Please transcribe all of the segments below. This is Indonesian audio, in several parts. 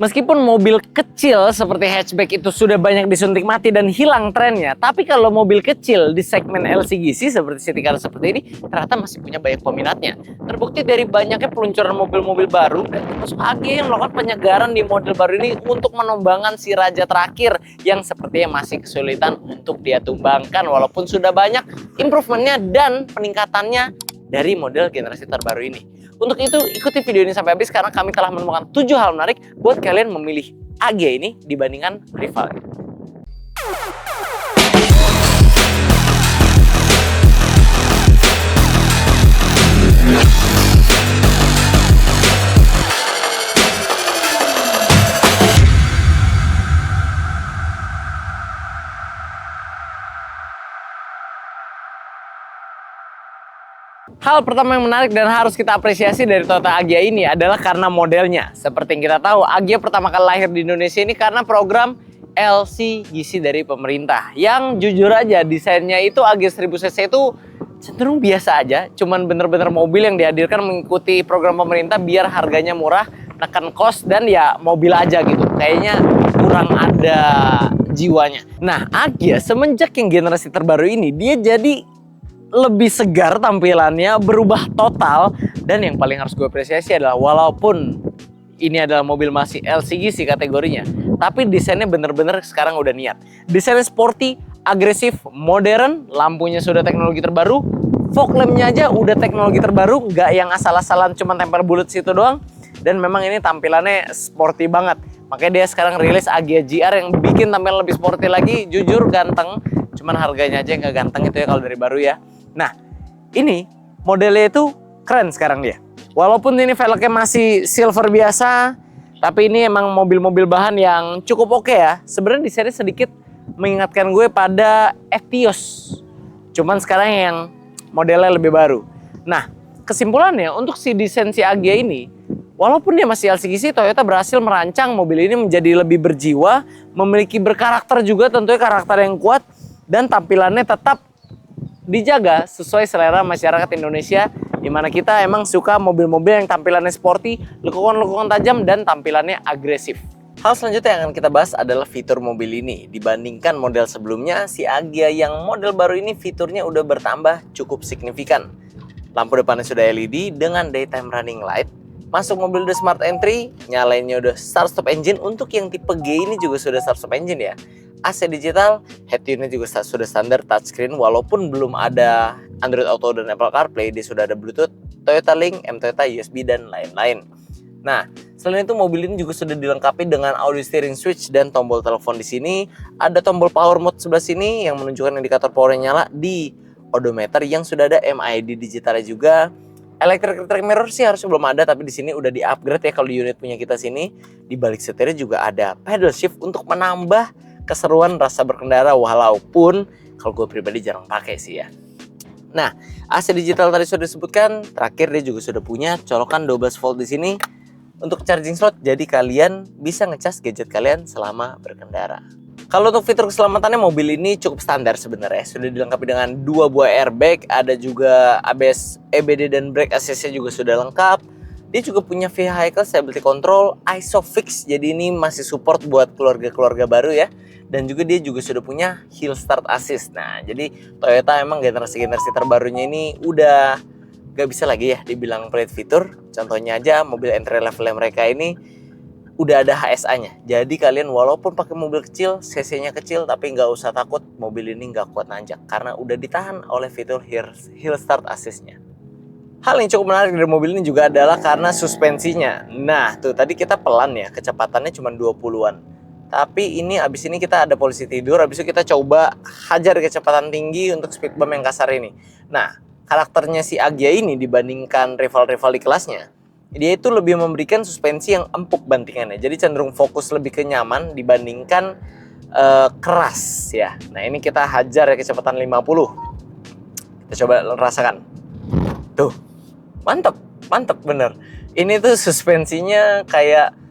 Meskipun mobil kecil seperti hatchback itu sudah banyak disuntik mati dan hilang trennya, tapi kalau mobil kecil di segmen LCGC seperti city car seperti ini ternyata masih punya banyak peminatnya. Terbukti dari banyaknya peluncuran mobil-mobil baru dan termasuk AG yang melakukan penyegaran di model baru ini untuk menumbangkan si raja terakhir yang sepertinya masih kesulitan untuk dia tumbangkan walaupun sudah banyak improvementnya dan peningkatannya dari model generasi terbaru ini. Untuk itu, ikuti video ini sampai habis karena kami telah menemukan 7 hal menarik buat kalian memilih AG ini dibandingkan rivalnya. Hal pertama yang menarik dan harus kita apresiasi dari Toyota Agya ini adalah karena modelnya. Seperti yang kita tahu, Agya pertama kali lahir di Indonesia ini karena program LCGC dari pemerintah. Yang jujur aja desainnya itu Agya 1000cc itu cenderung biasa aja. Cuman bener-bener mobil yang dihadirkan mengikuti program pemerintah biar harganya murah, tekan cost dan ya mobil aja gitu. Kayaknya kurang ada jiwanya. Nah, Agya semenjak yang generasi terbaru ini dia jadi lebih segar tampilannya, berubah total. Dan yang paling harus gue apresiasi adalah walaupun ini adalah mobil masih LCGC kategorinya, tapi desainnya bener-bener sekarang udah niat. Desainnya sporty, agresif, modern, lampunya sudah teknologi terbaru, fog lampnya aja udah teknologi terbaru, nggak yang asal-asalan cuma tempel bulat situ doang. Dan memang ini tampilannya sporty banget. Makanya dia sekarang rilis Agya GR yang bikin tampilan lebih sporty lagi. Jujur ganteng, cuman harganya aja nggak ganteng itu ya kalau dari baru ya. Nah, ini modelnya itu keren sekarang dia. Walaupun ini velgnya masih silver biasa, tapi ini emang mobil-mobil bahan yang cukup oke ya. Sebenarnya desainnya sedikit mengingatkan gue pada Etios. Cuman sekarang yang modelnya lebih baru. Nah, kesimpulannya untuk si desain si Agya ini, walaupun dia masih LCGC, Toyota berhasil merancang mobil ini menjadi lebih berjiwa, memiliki berkarakter juga tentunya karakter yang kuat, dan tampilannya tetap dijaga sesuai selera masyarakat Indonesia, dimana kita emang suka mobil-mobil yang tampilannya sporty, lekukan-lekukan tajam, dan tampilannya agresif. Hal selanjutnya yang akan kita bahas adalah fitur mobil ini. Dibandingkan model sebelumnya, si Agya yang model baru ini fiturnya udah bertambah cukup signifikan. Lampu depannya sudah LED dengan daytime running light. Masuk mobil udah smart entry, nyalainnya udah start stop engine. Untuk yang tipe G ini juga sudah start stop engine ya. AC digital, head unit juga sudah standar touchscreen walaupun belum ada Android Auto dan Apple CarPlay, dia sudah ada Bluetooth, Toyota Link, M-Toyota, USB dan lain-lain. Nah, selain itu mobil ini juga sudah dilengkapi dengan audio steering switch dan tombol telepon di sini. Ada tombol power mode sebelah sini yang menunjukkan indikator powernya nyala, di odometer yang sudah ada MID digitalnya juga. Electric mirror sih harusnya belum ada, tapi di sini udah di-upgrade ya kalau di unit punya kita sini. Di balik setirnya juga ada pedal shift untuk menambah keseruan rasa berkendara, walaupun kalau gue pribadi jarang pakai sih ya. Nah, AC digital tadi sudah disebutkan, terakhir dia juga sudah punya colokan 12 volt di sini untuk charging slot, jadi kalian bisa ngecas gadget kalian selama berkendara. Kalau untuk fitur keselamatannya mobil ini cukup standar sebenarnya, sudah dilengkapi dengan 2 buah airbag, ada juga ABS, EBD dan brake assist-nya juga sudah lengkap. Dia juga punya vehicle stability control, ISOFIX, jadi ini masih support buat keluarga-keluarga baru ya. Dan juga dia juga sudah punya hill start assist. Nah, jadi Toyota emang generasi-generasi terbarunya ini udah gak bisa lagi ya dibilang pelit fitur. Contohnya aja mobil entry level mereka ini udah ada HSA-nya. Jadi kalian walaupun pakai mobil kecil, cc-nya kecil, tapi nggak usah takut mobil ini nggak kuat nanjak karena udah ditahan oleh fitur hill start assist-nya. Hal yang cukup menarik dari mobil ini juga adalah karena suspensinya. Nah, tuh tadi kita pelan ya, kecepatannya cuma 20-an. Tapi ini abis ini kita ada polisi tidur, abis itu kita coba hajar kecepatan tinggi untuk speed bump yang kasar ini. Nah, karakternya si Agya ini dibandingkan rival-rival di kelasnya, dia itu lebih memberikan suspensi yang empuk bantingannya. Jadi cenderung fokus lebih ke nyaman dibandingkan keras ya. Nah, ini kita hajar ya kecepatan 50. Kita coba rasakan. Tuh, mantep bener. Ini tuh suspensinya kayak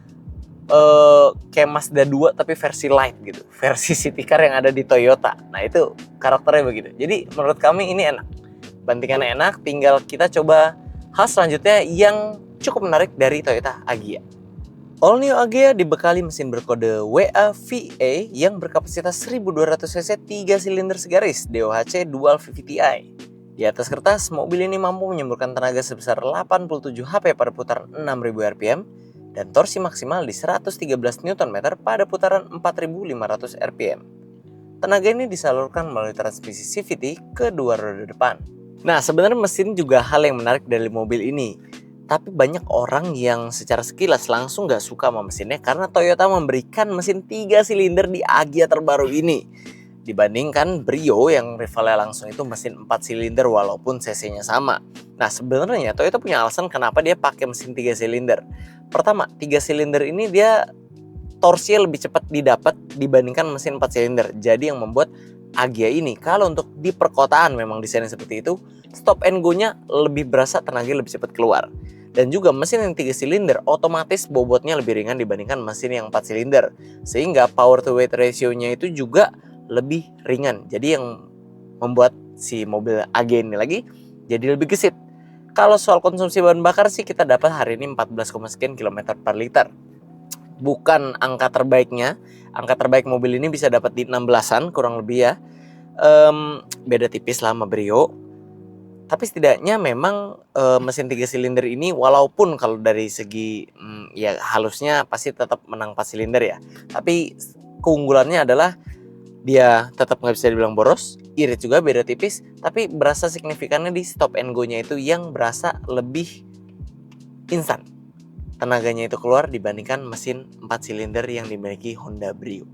Mazda 2 tapi versi light gitu, versi city car yang ada di Toyota. Nah, itu karakternya begitu. Jadi menurut kami ini enak, bantingannya enak. Tinggal kita coba hal selanjutnya yang cukup menarik dari Toyota Agya. All New Agya dibekali mesin berkode WA-VA yang berkapasitas 1200 cc 3 silinder segaris DOHC Dual VVT-i. Di atas kertas, mobil ini mampu menyemburkan tenaga sebesar 87 HP pada putaran 6000 rpm dan torsi maksimal di 113 Nm pada putaran 4500 rpm. Tenaga ini disalurkan melalui transmisi CVT ke dua roda depan. Nah, sebenarnya mesin juga hal yang menarik dari mobil ini. Tapi banyak orang yang secara sekilas langsung gak suka sama mesinnya karena Toyota memberikan mesin 3 silinder di Agya terbaru ini. Dibandingkan Brio yang rivalnya langsung itu mesin 4 silinder walaupun cc-nya sama. Nah, sebenarnya Toyota punya alasan kenapa dia pakai mesin 3 silinder. Pertama, 3 silinder ini dia torsinya lebih cepat didapat dibandingkan mesin 4 silinder. Jadi yang membuat Agya ini kalau untuk di perkotaan memang desainnya seperti itu, stop and go-nya lebih berasa tenaga lebih cepat keluar. Dan juga mesin yang 3 silinder otomatis bobotnya lebih ringan dibandingkan mesin yang 4 silinder. Sehingga power to weight ratio-nya itu juga lebih ringan. Jadi yang membuat si mobil Agya ini lagi jadi lebih gesit. Kalau soal konsumsi bahan bakar sih kita dapat hari ini 14, sekian kilometer per liter. Bukan angka terbaiknya. Angka terbaik mobil ini bisa dapat di 16-an kurang lebih ya. Beda tipis lah sama Brio. Tapi setidaknya memang mesin 3 silinder ini walaupun kalau dari segi ya halusnya pasti tetap menang 4 silinder ya. Tapi keunggulannya adalah dia tetap nggak bisa dibilang boros, irit juga beda tipis, tapi berasa signifikannya di stop and go-nya itu yang berasa lebih instan. Tenaganya itu keluar dibandingkan mesin 4 silinder yang dimiliki Honda Brio.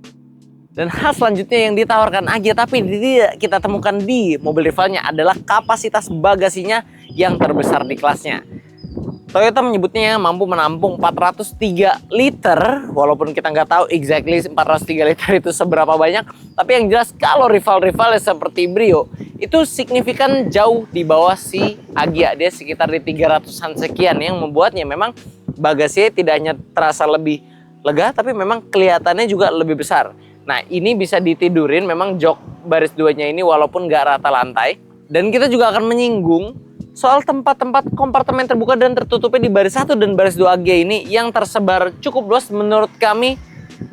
Dan hal selanjutnya yang ditawarkan Agya tapi tidak kita temukan di mobil rivalnya adalah kapasitas bagasinya yang terbesar di kelasnya. Toyota menyebutnya mampu menampung 403 liter, walaupun kita nggak tahu exactly 403 liter itu seberapa banyak. Tapi yang jelas kalau rival-rivalnya seperti Brio, itu signifikan jauh di bawah si Agya. Dia sekitar di 300-an sekian yang membuatnya memang bagasinya tidak hanya terasa lebih lega, tapi memang kelihatannya juga lebih besar. Nah, ini bisa ditidurin memang jok baris 2-nya ini walaupun nggak rata lantai. Dan kita juga akan menyinggung soal tempat-tempat kompartemen terbuka dan tertutupnya di baris 1 dan baris 2 Agya ini yang tersebar cukup luas menurut kami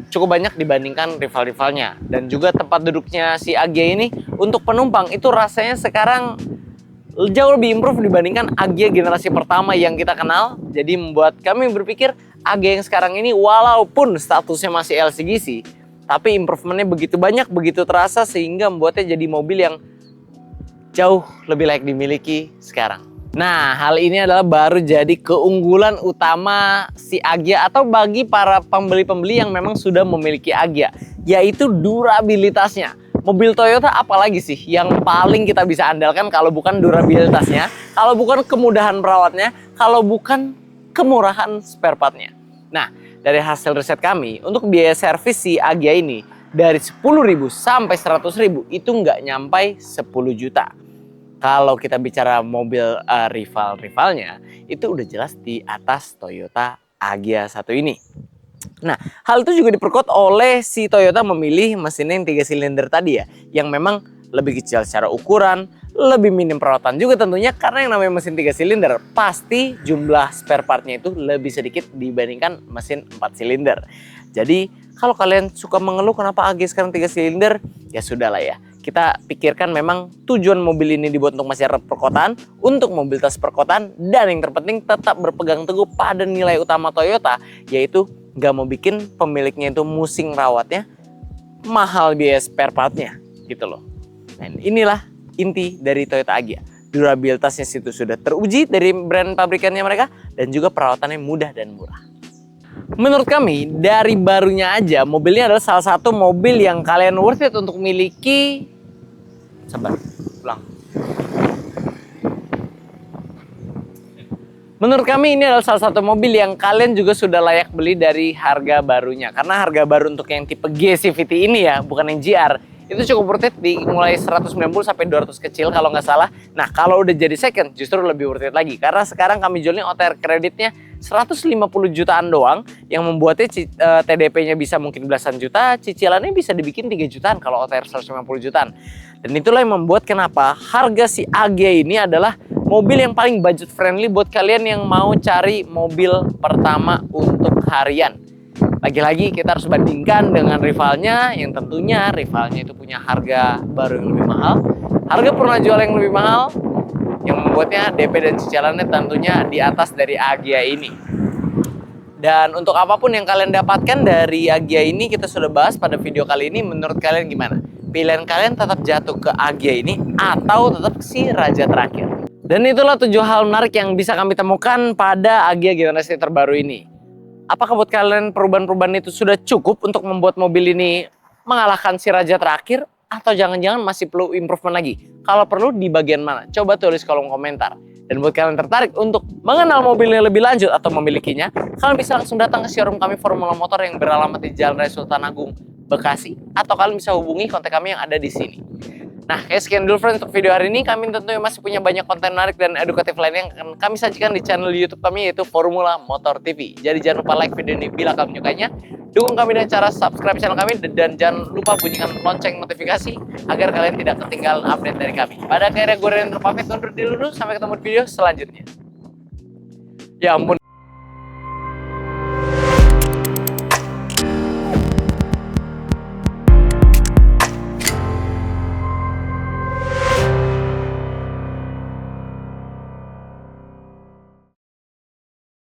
cukup banyak dibandingkan rival-rivalnya. Dan juga tempat duduknya si Agya ini untuk penumpang itu rasanya sekarang jauh lebih improve dibandingkan Agya generasi pertama yang kita kenal. Jadi membuat kami berpikir Agya yang sekarang ini walaupun statusnya masih LCGC, tapi improvementnya begitu banyak, begitu terasa sehingga membuatnya jadi mobil yang jauh lebih layak dimiliki sekarang. Nah, hal ini adalah baru jadi keunggulan utama si Agya atau bagi para pembeli-pembeli yang memang sudah memiliki Agya, yaitu durabilitasnya. Mobil Toyota apalagi sih yang paling kita bisa andalkan kalau bukan durabilitasnya, kalau bukan kemudahan merawatnya, kalau bukan kemurahan spare partnya. Nah, dari hasil riset kami, untuk biaya servis si Agya ini dari 10.000 sampai 100.000 itu nggak nyampai 10 juta. Kalau kita bicara mobil rival-rivalnya, itu udah jelas di atas Toyota Agya 1 ini. Nah, hal itu juga diperkuat oleh si Toyota memilih mesin yang 3 silinder tadi ya, yang memang lebih kecil secara ukuran, lebih minim perawatan juga tentunya karena yang namanya mesin 3 silinder pasti jumlah spare partnya itu lebih sedikit dibandingkan mesin 4 silinder. Jadi kalau kalian suka mengeluh kenapa Agya sekarang 3 silinder, ya sudahlah ya. Kita pikirkan memang tujuan mobil ini dibuat untuk masyarakat perkotaan, untuk mobilitas perkotaan, dan yang terpenting tetap berpegang teguh pada nilai utama Toyota, yaitu nggak mau bikin pemiliknya itu musing rawatnya, mahal biaya spare partnya, gitu loh. Dan inilah inti dari Toyota Agya. Durabilitasnya situ sudah teruji dari brand pabrikannya mereka, dan juga perawatannya mudah dan murah. Menurut kami, dari barunya aja, mobil ini adalah salah satu mobil yang kalian worth it untuk miliki. Sabar, pulang. Menurut kami ini adalah salah satu mobil yang kalian juga sudah layak beli dari harga barunya. Karena harga baru untuk yang tipe G CVT ini ya, bukan yang GR, itu cukup worth it di mulai 190 sampai 200 kecil kalau nggak salah. Nah, kalau udah jadi second justru lebih worth it lagi. Karena sekarang kami jualnya OTR kreditnya 150 jutaan doang, yang membuatnya TDP-nya bisa mungkin belasan juta, cicilannya bisa dibikin 3 jutaan kalau OTR 150 jutaan. Dan itulah yang membuat kenapa harga si Agya ini adalah mobil yang paling budget friendly buat kalian yang mau cari mobil pertama untuk harian. Lagi-lagi kita harus bandingkan dengan rivalnya, yang tentunya rivalnya itu punya harga baru yang lebih mahal, harga purna jual yang lebih mahal, yang membuatnya DP dan cicilannya tentunya di atas dari Agya ini. Dan untuk apapun yang kalian dapatkan dari Agya ini, kita sudah bahas pada video kali ini. Menurut kalian gimana? Pilihan kalian tetap jatuh ke Agya ini atau tetap si Raja Terakhir? Dan itulah 7 hal menarik yang bisa kami temukan pada Agya generasi terbaru ini. Apakah buat kalian perubahan-perubahan itu sudah cukup untuk membuat mobil ini mengalahkan si Raja Terakhir? Atau jangan-jangan masih perlu improvement lagi? Kalau perlu di bagian mana? Coba tulis kolom komentar. Dan buat kalian tertarik untuk mengenal mobilnya lebih lanjut atau memilikinya, kalian bisa langsung datang ke showroom kami Formula Motor yang beralamat di Jalan Raya Sultan Agung, Bekasi. Atau kalian bisa hubungi kontak kami yang ada di sini. Nah, sekian dulu friends untuk video hari ini. Kami tentunya masih punya banyak konten menarik dan edukatif lainnya yang akan kami sajikan di channel YouTube kami, yaitu Formula Motor TV. Jadi jangan lupa like video ini bila kalian menyukainya. Dukung kami dengan cara subscribe channel kami dan jangan lupa bunyikan lonceng notifikasi agar kalian tidak ketinggalan update dari kami. Pada akhirnya gue Rendra pamit undur diri dulu. Sampai ketemu di video selanjutnya. Ya ampun.